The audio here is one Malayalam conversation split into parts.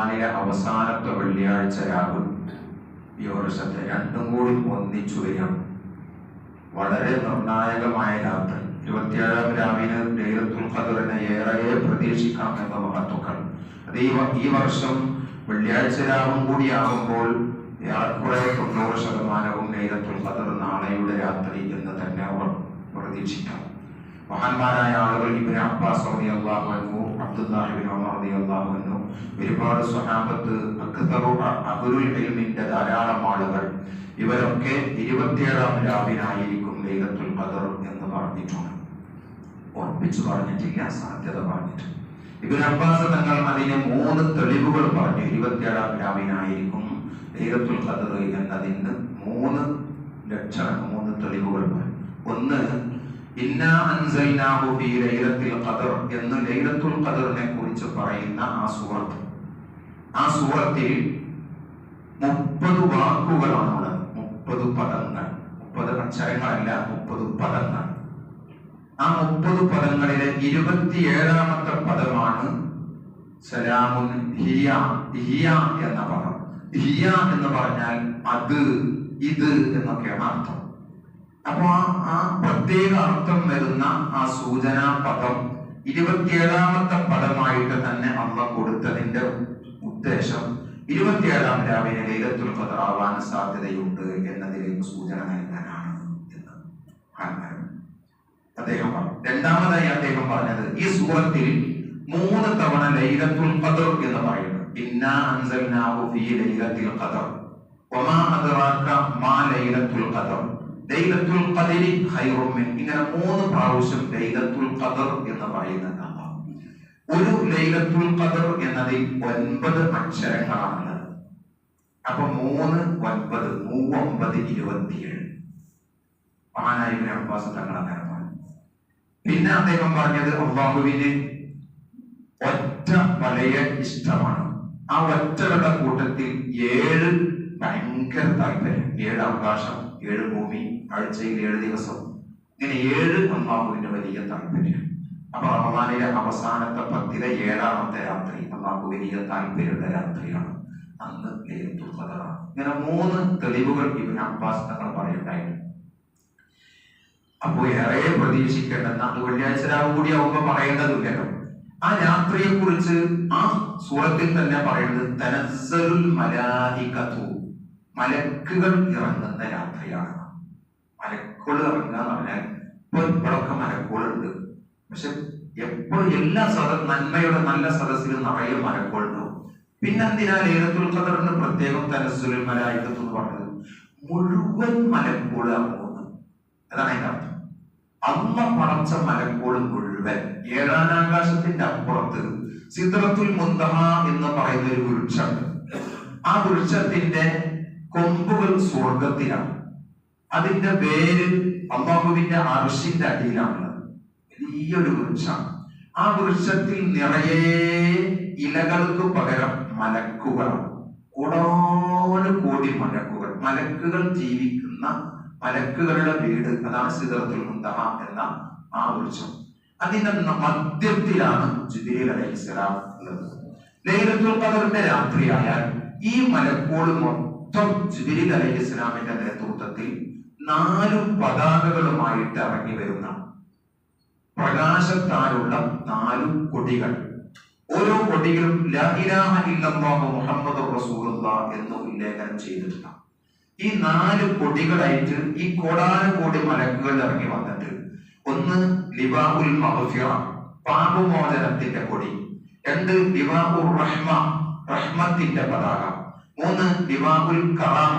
റമദാനിലെ അവസാനത്തെ വെള്ളിയാഴ്ച രാവ് ഈ വർഷത്തെ രണ്ടും കൂടി ഒന്നിച്ചു വരികയാണ്. വളരെ നിർണായകമായ രാത്രി 27-ാം രാവിലെ ലൈലത്തുൽ ഖദ്റിനെ ഏറെ പ്രതീക്ഷിക്കാം എന്ന മഹത്വക്കൾ. അത് ഈ വർഷം വെള്ളിയാഴ്ച രാവും കൂടിയാകുമ്പോൾ ഏറെക്കുറെ 90% ലൈലത്തുൽ ഖദ്ർ നാളെയുടെ രാത്രി എന്ന് തന്നെ അവർ പ്രതീക്ഷിക്കാം. മഹാന്മാരായ ആളുകൾ ഇബ്നു അബ്ബാസ് റളിയല്ലാഹു അൻഹു, അബ്ദുല്ലാഹി ഇബ്നു ഉമർ റളിയല്ലാഹു അൻഹു, ഒരുപാട് സ്വഹാബത്ത്, അഹ്ലുൽ ഇൽമിന്റെ ധാരാളം ആളുകൾ, ഇവരൊക്കെ 27-ാം രാവിനായിരിക്കും ലൈലത്തുൽ ഖദ്ർ എന്ന് പറഞ്ഞിട്ടുണ്ട്. ഉറപ്പിച്ചു പറഞ്ഞിട്ടില്ല, സാധ്യത പറഞ്ഞിട്ട്. ഇബ്നു അബ്ബാസ് തങ്ങൾ അതിന് 3 തെളിവുകൾ പറഞ്ഞു. 27-ാം രാവിനായിരിക്കും ലൈലത്തുൽ ഖദ്ർ എന്നതിന് 3 ലക്ഷണം, 3 തെളിവുകൾ പറഞ്ഞു. ഒന്ന്, ഇന്നാ അൻസൽനാഹു ഫീ ലൈലത്തുൽ ഖദ്ർ എന്ന് ലൈലത്തുൽ ഖദ്റിനെ കുറിച്ച് പറയുന്ന ആ സൂറത്തിൽ 30 വാക്കുകളാണുള്ളത്. 30 പദങ്ങൾ, 30 അക്ഷരങ്ങളല്ല, 30 പദങ്ങൾ. ആ 30 പദങ്ങളിലെ 27-ാമത്തെ പദമാണ് സലാമുൻ ഹിയ. ഹിയ എന്ന പദം. ഹിയ എന്ന് പറഞ്ഞാൽ അത്, ഇത് എന്നൊക്കെയാണ് അർത്ഥം. അപ്പൊ ആ പ്രത്യേക അർത്ഥം വരുന്ന ആ സൂചനാ പദം 27-ാമത്തെ പദമായിട്ട് തന്നെ അള്ളാഹ് കൊടുത്തതിന്റെ ഉദ്ദേശം 27-ാം രാവിലെ ലൈലത്തുൽ ഖദ്ർ ആവാൻ സാധ്യതയുണ്ട് എന്നതിലേക്ക് സൂചന നൽകാനാണ് എന്ന് അദ്ദേഹം പറഞ്ഞു. രണ്ടാമതായി അദ്ദേഹം പറഞ്ഞത്, ഈ സൂറത്തിൽ 3 തവണ ലൈലത്തുൽ ഖദ്ർ എന്ന് പറയുന്നു. ഇന്നാ അൻസൽനാഹു ഫീ ലൈലത്തുൽ ഖദ്ർ വമാ അദ്റാക മാ ലൈലത്തുൽ ഖദ്ർ, ലൈലത്തുൽ ഖദ്രി ഖൈറും മിൻ, ഇങ്ങനെ 3 പ്രാവശ്യം ലൈലത്തുൽ ഖദ്ർ എന്ന് പറയുന്നുണ്ട്. ഒരു ലൈലത്തുൽ ഖദ്ർ എന്നതിൽ 9 അക്ഷരങ്ങളാണുള്ളത്. അപ്പൊ 3 9 27. മഹാനായ ഇബ്നു അബ്ബാസ് തങ്ങൾ അങ്ങനെ പറഞ്ഞു. പിന്നെ അദ്ദേഹം പറഞ്ഞത്, അല്ലാഹുവിന് ഒറ്റ വളരെ ഇഷ്ടമാണ്. ആ ഒറ്റകളുടെ കൂട്ടത്തിൽ 7 ഭയങ്കര താല്പര്യം. 7 അവകാശം, 7 ഭൂമി, ആഴ്ചയിൽ 7 ദിവസം, ഇങ്ങനെ 7 അല്ലാഹുവിന്റെ വലിയ താല്പര്യം. അപ്പൊ റമദാനിലെ അവസാനത്തെ 10-ലെ 7-ാമത്തെ രാത്രി അല്ലാഹു വലിയ താല്പര്യമുള്ള രാത്രിയാണ്. അന്ന് ലൈലത്തുൽ ഖദ്റാണ്. ഇങ്ങനെ 3 തെളിവുകൾ ഇബ്നു അബ്ബാസ് തങ്ങൾ പറയുണ്ടായിരുന്നു. അപ്പോ ഏറെ പ്രതീക്ഷിക്കേണ്ടെന്ന്, അത് വെള്ളിയാഴ്ച രാവ് കൂടി ആവുമ്പോ പറയേണ്ടതില്ലല്ലോ. ആ രാത്രിയെ കുറിച്ച് ആ സൂറത്തിൽ തന്നെ പറയുന്നത് തനസ്സലുൽ മലായികതു, മലക്കുകൾ ഇറങ്ങുന്ന രാത്രിയാണ്. മലക്കുകൾ ഇറങ്ങുക എന്ന് പറഞ്ഞാൽ ഇപ്പോൾ ഇപ്പോഴൊക്കെ മലക്കുകളുണ്ട്, പക്ഷെ എപ്പോഴും എല്ലാ നന്മയുടെ നല്ല സദസ്സിലും നിറയെ മലക്കുകളുണ്ടാവും. പിന്നെന്തിനാ ലൈലത്തുൽ ഖദ്റിന് പ്രത്യേകം തനസ്സുലുൽ മലായികതു എന്ന് പറഞ്ഞത്? മുഴുവൻ മലക്കുകളാണ് പോകുന്നത്. അതാണ് അതിന്റെ അർത്ഥം. അമ്മ പടച്ച മലക്കുകൾ മുഴുവൻ 7-ാം ആകാശത്തിന്റെ അപ്പുറത്ത് സിദ്റത്തുൽ മുൻതഹ എന്ന് പറയുന്ന ഒരു വൃക്ഷമുണ്ട്. ആ വൃക്ഷത്തിന്റെ കൊമ്പുകൾ സ്വർഗത്തിലാണ്. അതിന്റെ വേര് അല്ലാഹുവിന്റെ അർശിന്റെ അടിയിലാണുള്ളത്. വലിയൊരു വൃക്ഷമാണ്. ആ വൃക്ഷത്തിൽ നിറയെ ഇലകൾക്ക് പകരം മലക്കുകളാണ്. കോടാനുകോടി മലക്കുകൾ. മലക്കുകൾ ജീവിക്കുന്ന മലക്കുകളുടെ വീട്, അതാണ് സിദ്റത്തുൽ മുൻതഹ എന്ന ആ വൃക്ഷം. അതിന്റെ മധ്യത്തിലാണ് ജിബ്രീൽ അലൈഹിസ്സലാം ഉള്ളത്. ലൈലത്തുൽ ഖദ്റിന്റെ രാത്രിയായാൽ ഈ മലക്കുകൾ മൊത്തം ജിബ്രീൽ അലൈഹിസ്സലാമിന്റെ നേതൃത്വത്തിൽ 4 പതാകകളുമായിട്ട് ഇറങ്ങി വരുന്ന പ്രകാശത്താലുള്ള 4 കൊടികൾ. ഓരോ കൊടികളും ലാ ഇലാഹ ഇല്ലല്ലാഹു മുഹമ്മദുർ റസൂലുള്ളാഹ് എന്ന് ഉല്ലേഖനം ചെയ്തിട്ടുണ്ട്. ഈ 4 കൊടികളായിട്ട് ഈ കോടാനുകോടി മലക്കുകൾ ഇറങ്ങി വന്നിട്ട്, ഒന്ന് ലിവാഉൽ മഗ്ഫിറ, പാപമോചനത്തിന്റെ കൊടി. 2 ലിവാഉർ റഹ്മ, റഹ്മത്തിന്റെ പതാക. 3 ലിവാഉൽ കറാമ,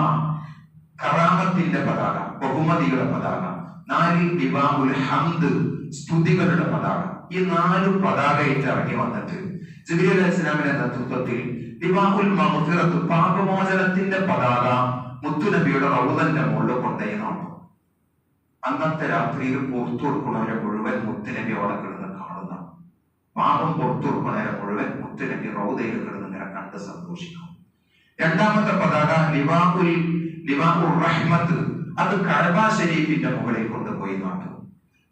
കറാമത്തിന്റെ പതാക, ബഹുമതികളുടെ പതാക. 4 ലിവാഉൽ ഹംദ്, സ്തുതികളുടെ പതാക. ഈ 4 പതാകയിട്ട് ഇറങ്ങി വന്നിട്ട് ജിബ്രീൽ അലൈഹിസ്സലാമിന്റെ നേതൃത്വത്തിൽ ലിവാഉൽ മഗ്ഫിറത്ത്, പാപമോചനത്തിന്റെ പതാക മുത്തുനബിയുടെ റൗദന്റെ മുകളിൽ കൊണ്ടുപോയി നോക്കും. അന്നത്തെ രാത്രിയിൽ പുറത്തു കൊടുക്കുന്നവരെ മുഴുവൻ മുത്തുനബി അവിടെ കിടന്ന് കാണുന്ന, പാപം പുറത്തു കൊടുക്കുന്നവരെ മുഴുവൻ മുത്തുനബി റൗദയിൽ കിടന്ന് ഇങ്ങനെ കണ്ട് സന്തോഷിക്കും. 2-ാമത്തെ പതാക ലിവാഉർ റഹ്മത്ത്, അത് കഅബ ശരീഫിന്റെ മുകളിൽ കൊണ്ടുപോയി നോക്കും.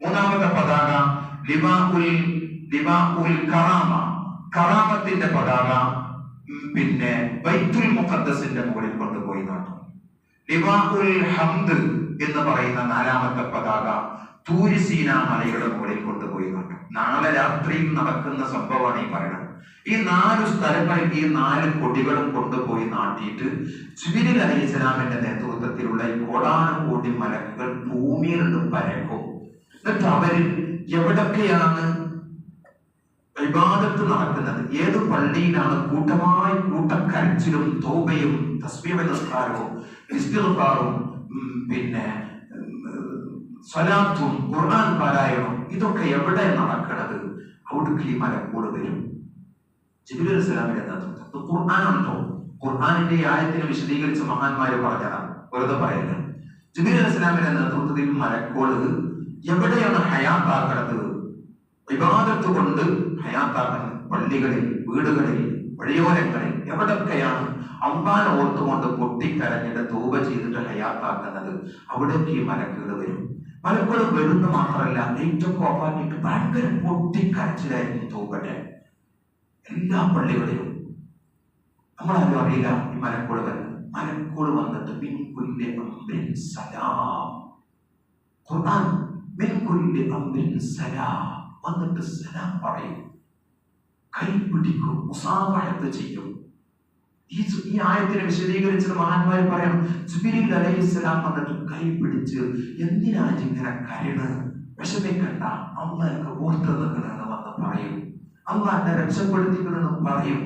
3-ാമത്തെ പതാക ലിവാഉൽ കറാമ, കറാമത്തിന്റെ പതാക പിന്നെ ബൈത്തുൽ മുഖദ്ദസിന്റെ മുകളിൽ കൊണ്ടുപോയി നാട്ടും. ലിവാഉൽ ഹംദ് എന്ന് പറയുന്ന 4ാമത്തെ പതാക തൂരി സീനാ മലയുടെ മുകളിൽ കൊണ്ടുപോയി നാട്ടും. നാളെ രാത്രിയിൽ നടക്കുന്ന സംഭവമാണ് ഈ പറയുന്നത്. ഈ 4 സ്ഥലങ്ങളിൽ ഈ 4 കൊടികളും കൊണ്ടുപോയി നാട്ടിയിട്ട് ജിബ്രീൽ അലൈഹിസ്സലാമിന്റെ നേതൃത്വത്തിലുള്ള ഈ കോടാനുകോടി മലക്കുകൾ ഭൂമിയിൽ നിന്ന് പരക്കും. എന്നിട്ട് അവരിൽ എവിടൊക്കെയാണ് ഇബാദത്ത് നടക്കുന്നത്, ഏത് പള്ളിയിലാണ് കൂട്ടമായി കൂട്ടക്കരച്ചിലും തൗബയും തസ്ബീഹ് നിസ്കാരവും ഇസ്തിഗ്ഫാറും പിന്നെ സ്വലാത്തും ഖുർആൻ പാരായണവും ഇതൊക്കെ എവിടെ നടക്കുന്നത്, അവിടേക്ക് ഈ മലക്കൂട് വരും. ജിബ്രീൽ അലൈഹിസ്സലാമിന്റെ നേതൃത്വത്തിൽ ഖുർആനുണ്ടോ, ഖുർആനിന്റെ ആയത്തിനെ വിശദീകരിച്ച മഹാന്മാര് പറഞ്ഞതാണ്, വെറുതെ പറയുന്നത്. ജിബ്രീൽ അലൈഹിസ്സലാമിന്റെ നേതൃത്വത്തിൽ മലക്കൂട് എവിടെയാണ് ഹയാത്താക്കുന്നത്, ഇബാദത്ത് കൊണ്ട് ഹയാത്താക്കുന്നത്, പള്ളികളിൽ, വീടുകളിൽ, വഴിയോരങ്ങളിൽ എവിടൊക്കെയാണ് അള്ളാനെ ഓർത്തുകൊണ്ട് പൊട്ടിക്കരഞ്ഞിട്ട് തൗബ ചെയ്തിട്ട് ഹയാത്താക്കുന്നത്, അവിടേക്ക് ഈ മലക്കുകൾ വരും. മലക്കുകൾ വരുന്ന മാത്രമല്ല, ലൈറ്റൊക്കെ ഓഫാക്കിയിട്ട് ഭയങ്കര പൊട്ടിക്കരച്ചിലായിരുന്നു തൗബയുടെ എല്ലാ പള്ളികളിലും. നമ്മളാരും അറിയില്ല ഈ മലക്കുകൾ വരുന്നത്. മലക്കുകൾ വന്നിട്ട് മിൻ കുല്ലി അംറിൻ സലാം, ഖുർആൻ മിൻ കുല്ലി അംറിൻ സലാം വന്നിട്ട് സലാം പറയും, കൈ പിടിക്കും, മുസാഫഹത്ത് ചെയ്യും. ഈ ആയത്തിനെ വിശദീകരിച്ചത് മഹാന്മാര് പറയണം, ജിബ്രീൽ അലൈഹിസ്സലാം വന്നിട്ട് കൈ പിടിച്ച് എന്തിനാ ഇങ്ങനെ കരണ്, വിഷമിക്കണ്ട, അള്ളാഹ് ഓർത്ത് നിൽക്കണമെന്ന് വന്ന് പറയും, അള്ളാഹ് രക്ഷപ്പെടുത്തിക്കണമെന്ന് പറയും.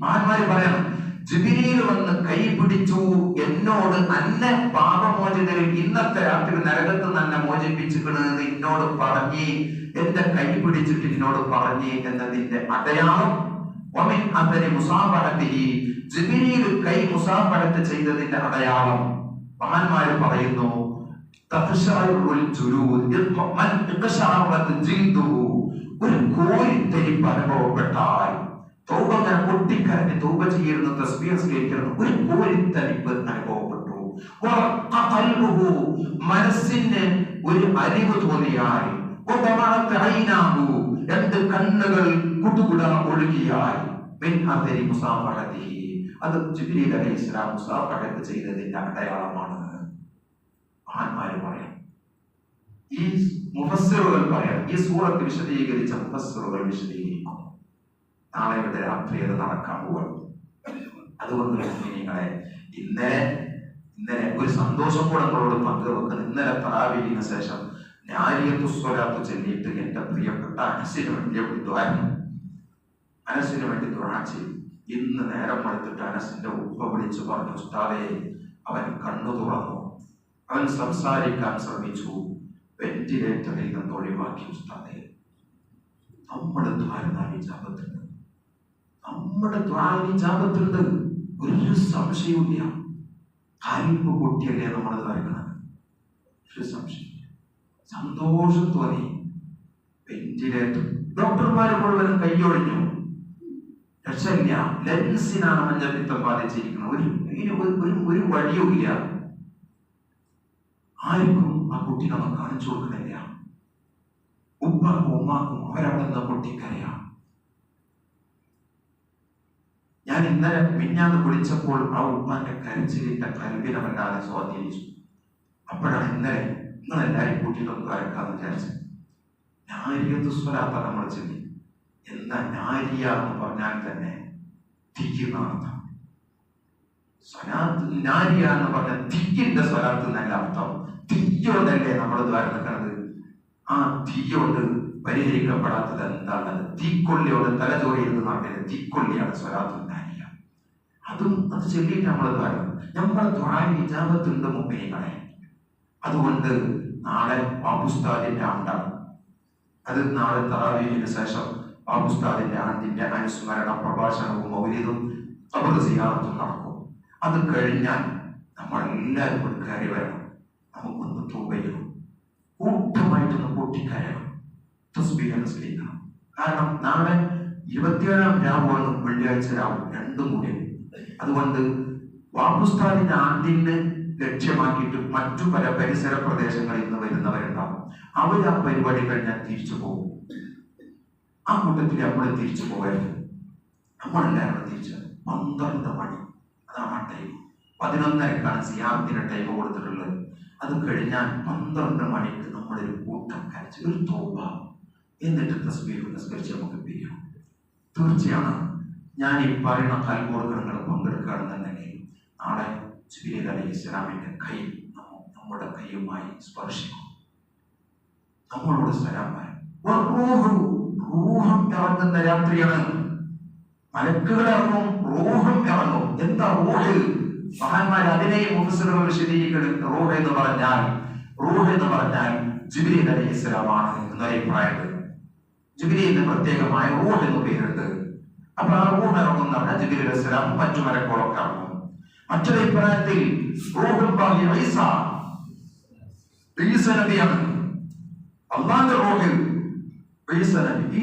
മഹാന്മാര് പറയണം, ജിബ്രീൽ വന്ന് കൈ പിടിച്ചു എന്നോട്, അന്നെ പാപമോചനയിൽ ഇന്നത്തെ രാത്രി നരകത്ത് തന്നെ മോചിപ്പിച്ചിക്കണെന്ന് എന്നോട് പറഞ്ഞ്, എന്റെ കൈ പിടിച്ചിട്ട് എന്നോട് പറഞ്ഞ് എന്നതിന്റെ അടയാളം ജിബ്രീൽ കൈ മുസാഫഹത്ത് ചെയ്തതിന്റെ അടയാളം മഹാന്മാര് പറയുന്നു, ഒരു കോരിത്തെരിപ്പ് അനുഭവപ്പെട്ടാൽ, തൗബ അങ്ങനെ പൊട്ടിക്കരഞ്ഞ് തൗബ ചെയ്യുന്ന തസ്ബീഹ് കേൾക്കുന്ന ഒരു കോരിത്തെരിപ്പ് അനുഭവപ്പെട്ടു. മനസ്സിന് ഒരു അലിവ് തോന്നിയാൽ, 2 കണ്ണുകൾ കുടുകുട ഒഴുകിയാൽ, അത് ജിബ്രീൽ അലൈഹിസ്സലാം മുസാഫഹത്ത് ചെയ്തതിന്റെ അടയാളമാണ്. മഹാന്മാര് പറയാം, ഈ മുഫസ്സിറുകൾ പറയാം, ഈ സൂറത്ത് വിശദീകരിച്ച മുഫസ്സിറുകൾ വിശദീകരിക്കും, നാളെ ഇവിടെ രാത്രി അത് നടക്കാൻ പോവുകയാണ്. അതുകൊണ്ട് നിങ്ങളെ ഇന്നലെ ഒരു സന്തോഷം കൂടെ നമ്മളോട് പങ്കുവെക്കുന്നത്, ഇന്നലെ തറാവീഹിന് ശേഷം നാരിയത്തു സ്വലാത്ത് ചൊല്ലിയിട്ട് എന്റെ പ്രിയപ്പെട്ട അനസിന് വേണ്ടി ദുആ ചെയ്തു. ഇന്ന് നേരം എടുത്തിട്ട് അനസിന്റെ ഉപ്പ വിളിച്ചു പറഞ്ഞു, ഉസ്താദേ അവൻ കണ്ണു തുറന്നു, അവൻ സംസാരിക്കാൻ ശ്രമിച്ചു, വെന്റിലേറ്ററിൽ നിന്ന് ഒഴിവാക്കി. ഉസ്താദേ, നമ്മുടെ ദ്വാരജാപത്തുണ്ട്, ഒരു സംശയവുമില്ല. കൽബ് പൊട്ടിയല്ലേ നമ്മൾ ദ്വാരിക്കണം, ഒരു സംശയം. സന്തോഷം തോന്നി. വെന്റിലേറ്റർ ഡോക്ടർമാര് മുഴുവനും കൈയൊഴിഞ്ഞു, രക്ഷയില്ല. ലെൻസിനാണ് മഞ്ഞപ്പിത്തം ബാധിച്ചിരിക്കുന്നത്, ഒരു വഴിയുമില്ല. ആർക്കും ആ കുട്ടി നമ്മൾ കാണിച്ചു കൊടുക്കുന്നില്ല. ഉപ്പാക്കും ഉമ്മാക്കും അവരവിടെ നിന്ന് പൊട്ടിക്കരയാം. ഞാൻ ഇന്നലെ മിഞ്ഞാന്ന് വിളിച്ചപ്പോൾ ആ ഉമ്മാന്റെ കരച്ചിലിന്റെ കൽവിനെ വല്ലാതെ സ്വാധീനിച്ചു. അപ്പോഴാണ് ഇന്നലെ നിങ്ങളെല്ലാരും കൂട്ടിയിട്ടൊന്ന് വരക്കാന്ന് വിചാരിച്ചത്. നാരിയത്തു സ്വലാത്ത നമ്മൾ ചൊല്ലി. എന്താ നാരിയ എന്ന് പറഞ്ഞാൽ തന്നെ തീക്കുന്ന അർത്ഥം. സ്വലാത്ത് നാരിയ എന്ന് പറഞ്ഞാൽ തീയിന്റെ സ്വലാത്ത് എന്നല്ല അർത്ഥം. തീയോണ്ടല്ലേ നമ്മൾ ദ്വാരം നിൽക്കുന്നത്. ആ തീയോണ്ട് പരിഹരിക്കപ്പെടാത്തത് എന്താണ്? തീക്കൊള്ളിയോട് തലചോറിയിരുന്ന് നടക്കുന്നത് തീക്കൊള്ളിയാണ് സ്വലാത്ത് നാരിയ. അത് ചൊല്ലിയിട്ട് നമ്മൾ ദ്വാരം, നമ്മളെ ദ്വാരം ഇജാബത്തുണ്ട് മുമ്പേകളെ. അതുകൊണ്ട് നാളെ ബാബുസ്താദിന്റെ ആണ്ടാണ്. അത് നാളെ തറാവീഹിന് ശേഷം ബാബുസ്താദിന്റെ ആണ്ടിന്റെ അനുസ്മരണ പ്രഭാഷണവും മൗലിദും ഖബർ സിയാറത്തും നടക്കും. അത് കഴിഞ്ഞാൽ നമ്മളെല്ലാവരും കൂടി കയറി വരണം. നമുക്കൊന്ന് തൗബ ചെയ്യണം, കൂട്ടമായിട്ടൊന്ന് പൊട്ടിക്കരയണം, തസ്ബീഹ് നിസ്കരിക്കണം. കാരണം നാളെ 27-ാം രാവാണ്, വെള്ളിയാഴ്ച രാവും, രണ്ടും കൂടി. അതുകൊണ്ട് ബാബുസ്താദിന്റെ ആണ്ടിന് ലക്ഷ്യമാക്കിയിട്ട് മറ്റു പല പരിസര പ്രദേശങ്ങളിൽ നിന്ന് വരുന്നവരുണ്ടാവും. അവർ ആ പരിപാടി കഴിഞ്ഞാൽ തിരിച്ചു പോകും. ആ കൂട്ടത്തിൽ നമ്മൾ തിരിച്ചു പോകരുത്. നമ്മളെല്ലാവരും തിരിച്ച് 12 മണി, അതാണ് ആ ടൈം. 11:30 സിയാറത്തിന്റെ ടൈം കൊടുത്തിട്ടുള്ളത്. അത് കഴിഞ്ഞാൽ 12 മണിക്ക് നമ്മളൊരു കൂട്ടം കഴിച്ച് ഒരു തോപ, എന്നിട്ട് തസ്ബീഹ് നിസ്കരിച്ച് നമുക്ക് പിരിയണം. തീർച്ചയാണ് ഞാൻ ഈ പറയുന്ന കൽബോർഗങ്ങൾ പങ്കെടുക്കുകയാണെന്നുണ്ടെങ്കിൽ നാളെ ജിബ്രീൽ അലൈഹിസ്സലാമിന്റെ കൈ നമ്മുടെ കൈയുമായി സ്പർശിക്കും. നമ്മളോട് സലാം പറയും. റൂഹം ഇറങ്ങുന്ന രാത്രിയാണ്. മലക്കുകൾ ഇറങ്ങും, റൂഹം ഇറങ്ങും. എന്താ റൂഹ്? മഹാന്മാർ അതിനെയും മുഫസ്സിറുകൾ വിശദീകരിക്കുന്നത് റൂഹ് എന്ന് പറഞ്ഞാൽ ജിബ്രീൽ അലൈഹിസ്സലാമാണ് എന്ന അഭിപ്രായമുണ്ട്. ജിബ്രീലിന് പ്രത്യേകമായ റൂഹ് എന്ന് പേരുണ്ട്. അപ്പൊ ആ റൂഹ് ഇറങ്ങുന്ന പറഞ്ഞാൽ ജിബ്രീൽ അലൈഹിസ്സലാം മറ്റു മലക്കുകളൊക്കെ ഇറങ്ങും. മറ്റൊരു അഭിപ്രായത്തിൽ ഈസ നബിയാണ്. അള്ളാന്റെ റൂഹ്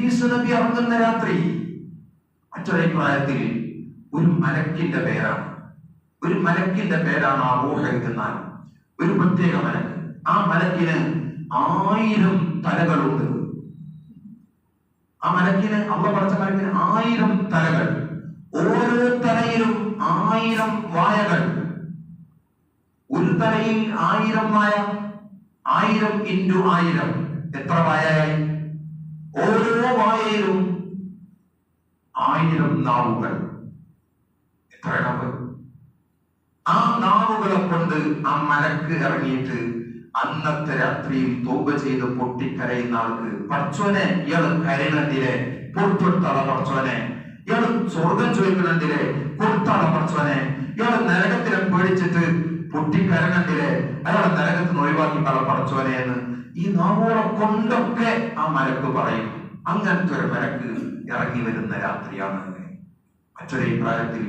ഈസ നബി ഇറങ്ങുന്ന രാത്രി. മറ്റൊരു അഭിപ്രായത്തിൽ ഒരു മലക്കിന്റെ പേരാണ് ആ റൂഹ് എന്നാൽ ഒരു പ്രത്യേക മലക്ക്. ആ മലക്കിന് 1000 തലകളുണ്ട്. ആ മലക്കിന് അള്ളാഹു പഠിച്ച മലക്കിന് 1000 തലകൾ. ഓരോ തലയിലും 1000 വായകൾ. ഒരു തലയിൽ 1000 വായ, 1000 × 1000 എത്ര വായയായി? ഓരോ വായയിലും 1000 നാവുകൾ. എത്ര എണ്ണം? ആ നാവുകളെ കൊണ്ട് ആ മലക്ക് ഇറങ്ങിയിട്ട് അന്നത്തെ രാത്രിയിൽ തൗബ ചെയ്ത് പൊട്ടിക്കരയുന്ന ആൾക്ക്, പടച്ചോനെ ഇയാള് കരയുന്നതിലെ പൊറുത്തെടുത്താള പടച്ചോനെ, ഇയാള് സ്വർഗം ചോദിക്കുന്നതിലെ കൊടുത്താള പടച്ചോനെ, ഇയാള് നരകത്തിലെ പേടിച്ചിട്ട് പൊട്ടിക്കരഞ്ഞതിലെ അയാളെ നരകത്തിന് ഒഴിവാക്കിത്താള പടച്ചോനെ എന്ന് ഈ നാവുകളെ കൊണ്ടൊക്കെ ആ മലക്ക് പറയും. അങ്ങനത്തെ ഒരു മലക്ക് ഇറങ്ങി വരുന്ന രാത്രിയാണ്. മറ്റൊരു അഭിപ്രായത്തിൽ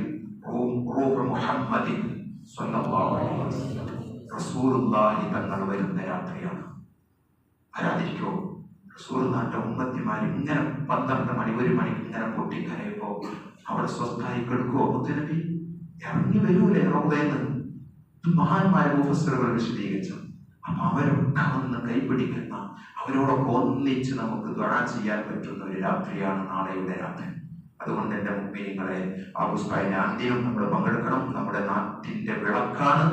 മുഹമ്മദിൻ സ്വല്ലല്ലാഹു അലൈഹി വസല്ലം റസൂലുള്ളാഹി തങ്ങൾ വരുന്ന രാത്രിയാണ്. ആരാധിക്കോ? റസൂലുള്ളാഹിന്റെ ഉമ്മത്തിമാർ ഇങ്ങനെ 12 മണി 1 മണിക്ക് ഇങ്ങനെ പൊട്ടിക്കരയുമ്പോ അവിടെ സ്വസ്ഥായി കിടക്കുവോ? മുത്തനബി ഇറങ്ങി വരൂലേ റൗദയെന്ന് മഹാന്മാരെ മുഫസ്സിറുകൾ വിശദീകരിച്ചു. അപ്പൊ അവരൊക്കെ വന്ന് കൈപിടിക്കുന്ന, അവരോടൊക്കെ ഒന്നിച്ച് നമുക്ക് ദുആ ചെയ്യാൻ പറ്റുന്ന ഒരു രാത്രിയാണ് നാളെയുടെ രാത്രി. അതുകൊണ്ട് എന്റെ മുഅ്മിനീങ്ങളെ, ആഗസ്റ്റിന്റെ അന്ത്യം നമ്മൾ പങ്കെടുക്കണം. നമ്മുടെ നാട്ടിന്റെ വിളക്കാണ്,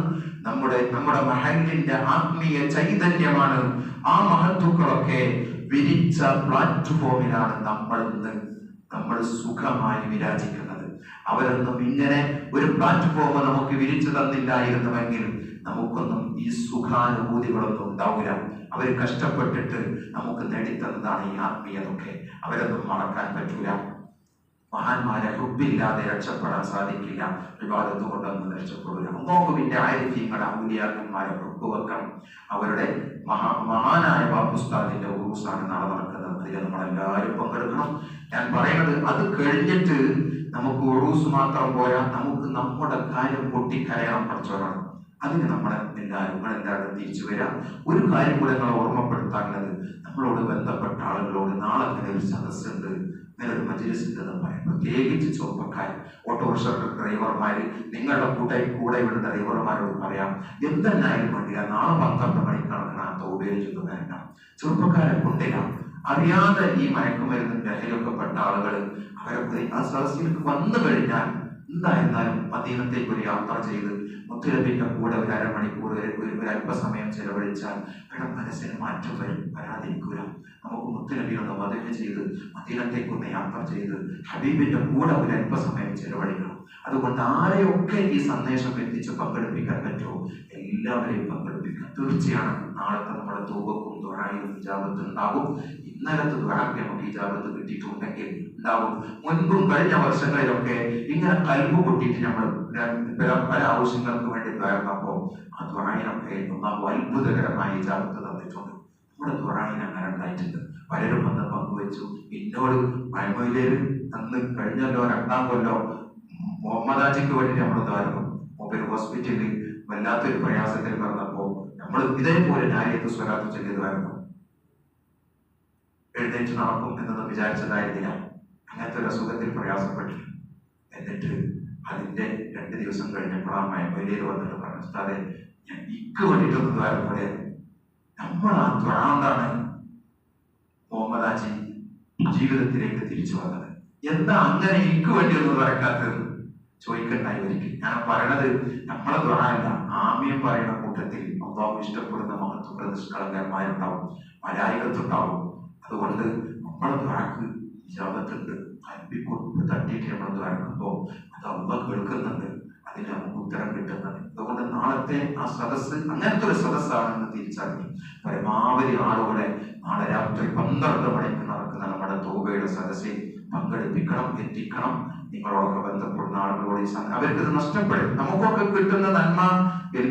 നമ്മുടെ മഹല്ലിന്റെ ആത്മീയ ചൈതന്യമാണ്. ആ മഹത്തുക്കളൊക്കെ വിരിച്ച പ്ലാറ്റ്ഫോമിലാണ് നമ്മൾ സുഖമായി വിരാജിക്കുന്നത്. അവരൊന്നും ഇങ്ങനെ ഒരു പ്ലാറ്റ്ഫോം നമുക്ക് വിരിച്ചു തന്നില്ലായിരുന്നുവെങ്കിൽ നമുക്കൊന്നും ഈ സുഖാനുഭൂതികളൊന്നും ഉണ്ടാവില്ല. അവർ കഷ്ടപ്പെട്ടിട്ട് നമുക്ക് നേടിത്തന്നതാണ് ഈ ആത്മീയതൊക്കെ. അവരൊന്നും മറക്കാൻ പറ്റൂല. മഹാന്മാരെ ഹുബില്ലാതെ രക്ഷപ്പെടാൻ സാധിക്കില്ല. വിവാദത്ത് കൊണ്ടൊന്നും രക്ഷപ്പെടില്ല. അല്ലാഹുവിന്റെ ആരിഫീങ്ങളെ ഔലിയാക്കന്മാരെ ഹുബ് വെക്കണം. അവരുടെ മഹാനായ ബാപ്പുസ്താദിന്റെ ഉറൂസാണ് നാളെ നടക്കുന്നത്. അതിൽ നമ്മളെല്ലാവരും പങ്കെടുക്കണം. ഞാൻ പറയുന്നത്, അത് കഴിഞ്ഞിട്ട് നമുക്ക് ഉറൂസ് മാത്രം പോരാ, നമുക്ക് നമ്മുടെ കാര്യം പൊട്ടിക്കരയണം പഠിച്ചോളണം. അതിന് നമ്മളെല്ലാവരും തിരിച്ചു വരാം. ഒരു കാര്യം കൂടെ നമ്മളെ ഓർമ്മപ്പെടുത്താനുള്ളത്, നമ്മളോട് ബന്ധപ്പെട്ട ആളുകളോട് നാളെ അങ്ങനെ ഒരു സദസ്സുണ്ട്, ഇങ്ങനെ ഒരു മജ്‌ലിസ് എന്ന് പറയും. പ്രത്യേകിച്ച് ചെറുപ്പക്കാർ, ഓട്ടോറിക്ഷ ഡ്രൈവർമാര്, നിങ്ങളുടെ കൂടെ വിടുന്ന ഡ്രൈവർമാരോട് പറയാം, എന്തെന്നായാലും വേണ്ടില്ല, നാളെ 12 മണിക്കണക്കിന് ആ തൗബയിൽ ചെന്ന് വരണം. ചെറുപ്പക്കാരെ കൊണ്ടില്ല. അറിയാതെ ഈ മയക്കുമരുന്ന് ലഹരിയൊക്കെ പെട്ട ആളുകൾ അവരൊക്കെ ആ സദസ്സിലേക്ക് വന്നു കഴിഞ്ഞാൽ എന്തായിരുന്നാലും മദീനത്തേക്ക് ഒരു യാത്ര ചെയ്ത് മുത്തുനബിയുടെ കൂടെ ഒരു അരമണിക്കൂർ ഒരു അല്പസമയം ചെലവഴിച്ചാൽ ഇവിടെ മനസ്സിന് മാറ്റം വരും. വരാതിരിക്കൂല. നമുക്ക് മുത്തുനബിയൊന്ന് മദീന ചെയ്ത് മദീനത്തേക്കൊന്ന് യാത്ര ചെയ്ത് ഹബീബിന്റെ കൂടെ ഒരു അല്പസമയം ചെലവഴിക്കണം. അതുകൊണ്ട് ആരെയൊക്കെ ഈ സന്ദേശം എത്തിച്ച് പങ്കെടുപ്പിക്കാൻ പറ്റുമോ എല്ലാവരെയും പങ്കെടുപ്പിക്കാം. തീർച്ചയാണ് നാളത്തെ നമ്മുടെ തൗബക്കും ദുആയും ഇജാബത്ത് ഉണ്ടാകും. ഇന്നലത്തെ ദുആക്ക് നമുക്ക് ഇജാബത്ത് കിട്ടിയിട്ടുണ്ടെങ്കിൽ ഉണ്ടാവും. മുൻപും കഴിഞ്ഞ വർഷങ്ങളിലൊക്കെ ഇങ്ങനെ കൽബ് പൊട്ടിയിട്ട് നമ്മൾ പല ആവശ്യങ്ങൾക്ക് വേണ്ടി ദ്വാരപ്പോ ആ ദ്വാരനൊക്കെ അത്ഭുതകരമായ ഇജാബത്ത് തന്നിട്ടുണ്ട്. നമ്മുടെ ദ്വാരന അങ്ങനെ ഉണ്ടായിട്ടുണ്ട്. പലരും വന്ന് പങ്കുവെച്ചു. എന്നോട് മഴമയിലേര് അന്ന് കഴിഞ്ഞല്ലോ 2ാം കൊല്ലം മുഹമ്മദാജിക്ക് വേണ്ടി നമ്മൾ ദ്വാരം മൊബൈൽ ഹോസ്പിറ്റലിൽ വല്ലാത്തൊരു പ്രയാസത്തിൽ പറഞ്ഞപ്പോ നമ്മൾ ഇതേപോലെ നാരിയത്ത് സ്വലാത്ത് ചൊല്ലിയതായിരുന്നു. എഴുന്നേറ്റ് നടക്കും എന്നൊന്നും വിചാരിച്ചതായിരുന്നില്ല. അങ്ങനത്തെ ഒരു അസുഖത്തിൽ പ്രയാസപ്പെട്ടില്ല. എന്നിട്ട് അതിന്റെ 2 ദിവസം കഴിഞ്ഞപ്പോഴാണ് മഴമയിലേര് വന്നിട്ട് പറഞ്ഞു, അതെ ഞാൻ ഇക്ക് വേണ്ടിയിട്ടൊന്ന് ദ്വാരം പോലെ നമ്മൾ ആ ദ്വാരാണ് മുഹമ്മദാജി ജീവിതത്തിലേക്ക് തിരിച്ചു വന്നത്. എന്താ അങ്ങനെ എനിക്ക് വേണ്ടി ഒന്നും വരക്കാത്തത് ചോദിക്കണ്ടായി ഒരിക്കൽ. ഞാൻ പറയണത് നമ്മളെ ദ്വാരല്ല, ആമ്യം പറയുന്ന കൂട്ടത്തിൽ അള്ളാഹു ഇഷ്ടപ്പെടുന്ന മഹത്വങ്ങൾ നിഷ്കളങ്കന്മാരുണ്ടാവും, മലായികത്തുണ്ടാവും. അതുകൊണ്ട് നമ്മളെ ദ്വാരക്ക് ഇജാബത്തുണ്ട്. അൽബിക്കൊട്ട് തട്ടിയിട്ട് നമ്മൾ ദ്വാരക്കുമ്പോൾ അത് അള്ളാഹ് കേൾക്കുന്നുണ്ട്, അതിന് നമുക്ക് ഉത്തരം കിട്ടുന്നത്. അതുകൊണ്ട് നാളത്തെ ആ സദസ്സ് അങ്ങനത്തെ ഒരു സദസ്സാണെന്ന് തിരിച്ചറിഞ്ഞു പരമാവധി ആളുകളെ നാളെ രാത്രി 12 മണിക്ക് നടക്കുന്ന നമ്മുടെ തൗബയുടെ സദസ്സിൽ പങ്കെടുപ്പിക്കണം, എത്തിക്കണം. നിങ്ങളോടൊക്കെ ബന്ധപ്പെടുന്ന ആളുകളോട് അവർക്ക് ഇത് നഷ്ടപ്പെടും. നമുക്കൊക്കെ കിട്ടുന്ന നന്മ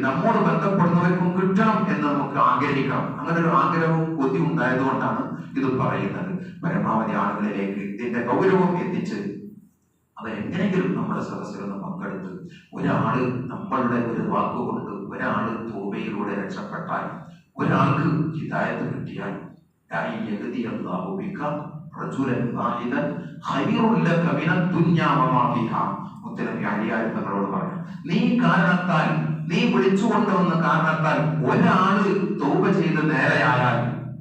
നമ്മോട് ബന്ധപ്പെടുന്നവർക്കും കിട്ടണം എന്ന് നമുക്ക് ആഗ്രഹിക്കണം. അങ്ങനെ ഒരു ആഗ്രഹവും കൊതി ഉണ്ടായതുകൊണ്ടാണ് ഇത് പറയുന്നത്. പരമാവധി ആളുകളിലേക്ക് ഇതിന്റെ ഗൗരവം എത്തിച്ച് അവരെങ്ങനെങ്കിലും നമ്മുടെ സദസ്സിലൊന്ന് പങ്കെടുത്ത് ഒരാള് നമ്മളുടെ ഒരു വാക്കുകൊണ്ട് ഒരാള് തൗബയിലൂടെ രക്ഷപ്പെട്ടാൽ, ഒരാൾക്ക് ഹിദായത്ത് കിട്ടിയാൽ തങ്ങളോട് പറഞ്ഞു, നീ കാരണത്താൽ, നീ വിളിച്ചുകൊണ്ടുവന്ന കാരണത്താൽ ഒരാള് തൗബ ചെയ്ത് നേരെയായാൽ,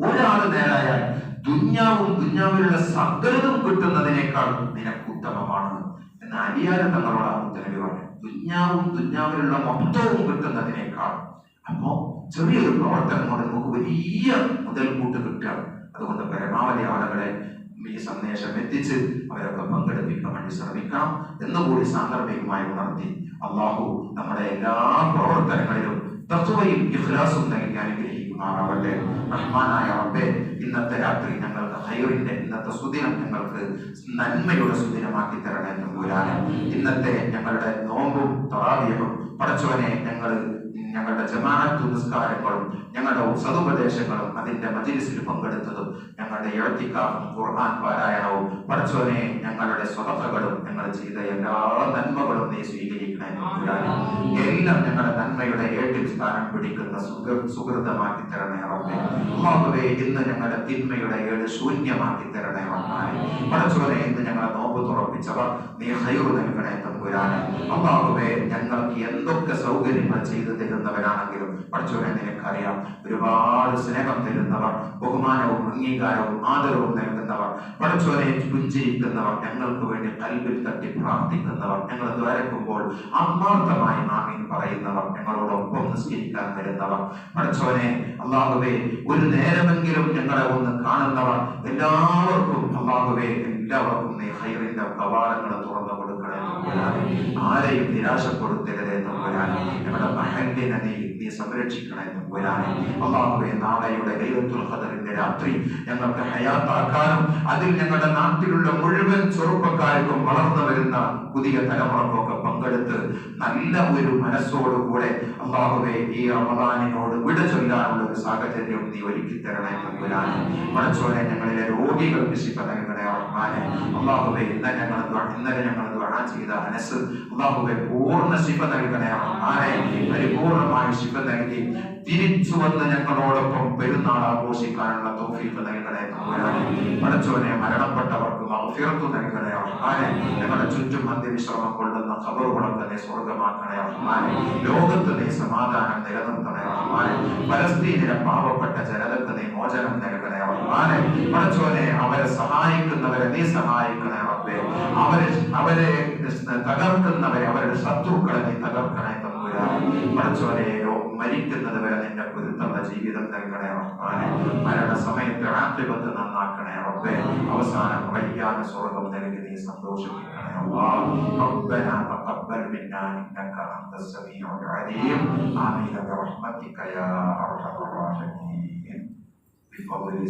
ഒരാള് നേരായാൽ ദുന്യാവും ദുന്യാവിലുള്ള സകലതും കിട്ടുന്നതിനേക്കാൾ നിനക്ക് ഉത്തമമാണ് എന്ന് അലിയാരെ തങ്ങളോട് മുത്തനബി പറഞ്ഞു. ദുന്യാവും ദുന്യാവിലുള്ള മൊത്തവും കിട്ടുന്നതിനേക്കാൾ. അപ്പോ ചെറിയൊരു പ്രവർത്തനം കൊണ്ട് നമുക്ക് വലിയ മുതൽക്കൂട്ട് കിട്ടുകയാണ്. അതുകൊണ്ട് പരമാവധി ആളുകളെ ഈ സന്ദേശം എത്തിച്ച് അവരൊക്കെ പങ്കെടുപ്പിക്കാൻ വേണ്ടി ശ്രമിക്കണം എന്നുകൂടി സാന്ദർഭികമായി ഉണർത്തി അള്ളാഹു നമ്മുടെ എല്ലാ പ്രവർത്തനങ്ങളിലും തഖ്വയും ഇഖ്ലാസും നൽകി അനുഗ്രഹിക്കുമാറാവട്ടെ. റഹ്മാനായ റബ്ബേ, ഇന്നത്തെ രാത്രി ഞങ്ങൾക്ക് ഖൈറിന്റെ, ഇന്നത്തെ സുദിനം ഞങ്ങൾക്ക് നന്മയുടെ സുദിനമാക്കി തരണേ തമ്പുരാനെ. ഇന്നത്തെ ഞങ്ങളുടെ നോമ്പും തറാവിയഹും പടച്ചവനെ ഞങ്ങളുടെ ജമാഅത്ത് നിസ്കാരങ്ങളും ഞങ്ങളുടെ സതുപദേശങ്ങളും അതിന്റെ മജ്‌ലിസിൽ പങ്കെടുത്തതും ഞങ്ങളുടെ ഇഅ്തികാഫും ഖുർആൻ പാരായണവും പടച്ചവനെ ഞങ്ങളുടെ സ്വതഫകളും ഞങ്ങൾ ചെയ്ത എല്ലാ നന്മകളും നീ സ്വീകരിക്കണേ തമ്പുരാനെ. എല്ലാം ഞങ്ങളുടെ നന്മയുടെ ഏട്ടിൽ സ്ഥാനം പിടിക്കുന്ന സുഹൃതമാക്കി തരണേ റബ്ബേ. അല്ലാഹുവേ, ഇന്ന് ഞങ്ങളുടെ തിന്മയുടെ ഏട് ശൂന്യമാക്കി തരണേ റഹ്മാനേ. പടച്ചവനെ, ഇന്ന് ഞങ്ങളെ നോമ്പ് തുറപ്പിച്ചവർ നീ ഖൈർ നൽകണേ തമ്പുരാനെ. അല്ലാഹുവേ, ഞങ്ങൾക്ക് എന്തൊക്കെ സൗകര്യങ്ങൾ ചെയ്തു തരുന്നവരാണെങ്കിലും പടച്ചവനെ നിനക്കറിയാം. ഒരുപാട് സ്നേഹം തരുന്നവർ, ബഹുമാനവും അംഗീകാരവും ആദരവും നൽകുന്നവർ, പടച്ചവനെ പുഞ്ചിരിക്കുന്നവർ, ഞങ്ങൾക്ക് വേണ്ടി കൽബിൽ തട്ടി പ്രാർത്ഥിക്കുന്നവർ, ഞങ്ങൾ ദ്വാരക്കുമ്പോൾ ആത്മാർത്ഥമായി ആമീൻ പറയുന്നവർ, ഞങ്ങളോടൊപ്പം നിസ്കരിക്കാൻ വരുന്നവർ, പടച്ചവനെ അല്ലാഹുവേ ഒരു നേരമെങ്കിലും ഞങ്ങളെ ഒന്ന് കാണുന്നവർ, എല്ലാവർക്കും അല്ലാഹുവേ എല്ലാവർക്കും നീ ഖൈറിന്റെ കവാടങ്ങൾ തുറന്നു കൊടുക്കണേ തമ്പുരാനെ. ആരെയും നിരാശപ്പെടുത്തരുതേ തമ്പുരാനെ. ഞങ്ങളുടെ മഹല്ലിനെ നീ സംരക്ഷിക്കണേ തമ്പുരാനെ. അല്ലാഹുവേ, നാളെയുടെ ലൈലത്തുൽ ഖദറിന്റെ രാത്രി ഞങ്ങൾക്ക് ഹയാത്താക്കാനും അതിൽ ഞങ്ങളുടെ നാട്ടിലുള്ള മുഴുവൻ ചെറുപ്പക്കാർക്കും വളർന്നു വരുന്ന പുതിയ തലമുറക്കൊക്കെ പങ്കെടുത്ത് നല്ല ഒരു മനസ്സോടുകൂടെ അല്ലാഹുവേ ഈ റമദാനിനോട് വിട ചൊല്ലാനുള്ള ഒരു സാഹചര്യം നീ ഒരുക്കി തരണേ തമ്പുരാനെ. പടച്ചോനെ, ഞങ്ങളിലെ രോഗികൾക്ക് ശിഫ നൽകണേ റഹ്മാനെ. അല്ലാഹുവേ, ഇന്നലെ ഞങ്ങൾ ദുആ ചെയ്ത അനസ് അല്ലാഹുവേ പൂർണ്ണ ശിഫ നൽകണേ റഹ്മാനെ. പരിപൂർണമായ ശിഫ നൽകി തിരിച്ചു വന്ന് ഞങ്ങളോടൊപ്പം പെരുന്നാൾ ആഘോഷിക്കാനുള്ള തൗഫീഖ് നൽകണേ തമ്പുരാനെ. പടച്ചോനെ, മരണപ്പെട്ടവർക്ക് മഗ്ഫിറത്ത് നൽകണേ റഹ്മാനെ. ഞങ്ങളുടെ ചുറ്റും അന്ത്യവിശ്രമം കൊള്ളുന്ന ഖബറുകളൊക്കെ നീ സ്വർഗമാക്കണേ റഹ്മാനെ. ലോകത്ത് നീ സമാധാനം നിലനിർത്തണേ റഹ്മാനെ. പലസ്തീനിലെ പാവപ്പെട്ട ജനതക്ക് നീ മോചനം നൽകണേ റഹ്മാനെ. പടച്ചോനെ, അവരെ സഹായിക്കുന്നവരെ നീ സഹായിക്കണേ റബ്ബേ. അവരെ തകർക്കുന്നവരെ, അവരുടെ ശത്രുക്കളെ നീ തകർക്കണേ തമ്പുരാനെ. പടച്ചോനെ, മരിക്കുന്നത് വരെ നിന്റെ പൊരുത്തമുള്ള ജീവിതം നൽകണേ റഹ്മാനെ. മരണസമയത്ത് ആഖിബത്ത് നന്നാക്കണേ റബ്ബേ. അവസാനം വയ്യാതെ സ്വർഗം നൽകി നീ സന്തോഷിപ്പിക്കണേ അല്ലാഹ്. റബ്ബനാ തഖബ്ബൽ മിന്നാ ഇന്നക അൻതസ് സമീഉൽ അലീം. ആമീൻ ബിറഹ്മതിക യാ അർഹമർ റഹീം. ബിഫദ്ലി